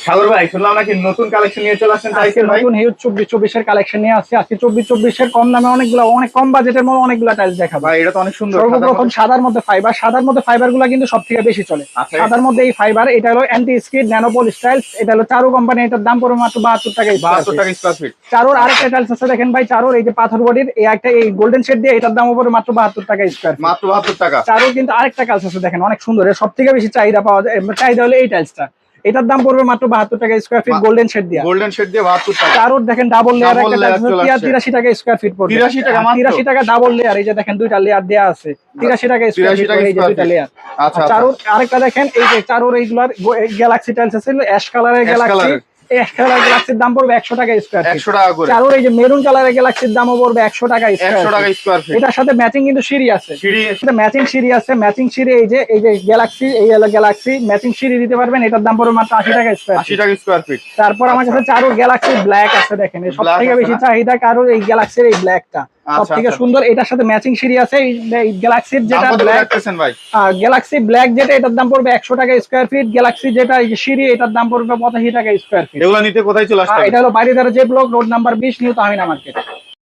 সাগর ভাই শুনলাম নাকি নতুন কালেকশন নিয়ে চলে আসছেন টাইলসের ভাই? নতুন হিউজ 24-24 এর কালেকশন নিয়ে আসছে আজকে। 24-24 এর কম দামে অনেক কম বাজেটের মধ্যে অনেকগুলা টাইলস দেখাবো। ভাই এটা তো অনেক সুন্দর। সর্বপ্রথম সাদার মধ্যে ফাইবার গুলা কিন্তু সবথেকে বেশি চলে। আচ্ছা, সাদার মধ্যে এই ফাইবার, এটা হলো অ্যান্টি স্কিড ন্যানোপল স্টাইলস, এটা হলো চারু কোম্পানি, এটার দাম পড়বে মাত্র 72 টাকা স্কয়ার 72 টাকা স্কয়ার ফিট। চারুর আরেকটা টাইলস আছে দেখেন ভাই, চারুর এই যে পাথর বডির এই একটা এই গোল্ডেন শেড দিয়ে, এটার দাম পড়বে মাত্র 72 টাকা স্কয়ার ফিট। মাত্র 72 টাকা। চারুর কিন্তু আরেকটা টাইলস আছে দেখেন, অনেক সুন্দর, এর সবথেকে বেশি চাহিদা পাওয়া যায়, চাহিদা হলো এই টাইলসটা। এটার দাম পড়বে মাত্র 72 টাকা স্কয়ার ফিট গোল্ডেন শেড দিয়ে। গোল্ডেন শেড দিয়ে 72 টাকা। চারুর দেখেন ডাবল লেয়ার একটা টাইলস 83 টাকা স্কয়ার ফিট পড়বে। 83 টাকা মাত্র। 83 টাকা ডাবল লেয়ার, এই যে দেখেন দুইটা লেয়ার দেয়া আছে, 83 টাকা স্কয়ার ফিট এই যে দুইটা লেয়ার। আচ্ছা, চারুর আরেকটা দেখেন, এই যে চারুর এইগুলার গ্যালাক্সি টাইলস আছে, অ্যাশ কালারের গ্যালাক্সি, এই অ্যাশ কালারের গ্যালাক্সির দাম পড়বে 100 টাকা স্কয়ার ফিট। 100 টাকা করে। চারুর এই যে মেরুন কালারের গ্যালাক্সির দামও পড়বে 100 টাকা স্কয়ার ফিট। এটার সাথে ম্যাচিং কিন্তু সিঁড়ি আছে, ম্যাচিং সিঁড়ি আছে, ম্যাচিং সিঁড়ি এই যে গ্যালাক্সি, এই হলো গ্যালাক্সি ম্যাচিং সিঁড়ি দিতে পারবেন, এটার দাম পড়বে মাত্র 80 টাকা স্কয়ার ফিট। 80 টাকা স্কয়ার ফিট। তারপর আমার কাছে চারুর গ্যালাক্সি ব্ল্যাক আছে দেখেন, এই সবথেকে বেশি চাহিদা কারোর এই গ্যালাক্সির এই ব্ল্যাকটা সবথেকে সুন্দর। এটার সাথে ম্যাচিং সিঁড়ি আছে, এই গ্যালাক্সির যেটা ব্ল্যাক ভাই, গ্যালাক্সি ব্ল্যাক যেটা, এটার দাম পড়বে 100 টাকা স্কয়ার ফিট। গ্যালাক্সি যেটা এই যে সিঁড়ি, এটার দাম পড়বে 85 টাকা স্কয়ার ফিট। এগুলো নিতে কোথায় চলে আসতে হবে? এটা হলো বাড়িধারা যে block, road number 20, new Tahmina market.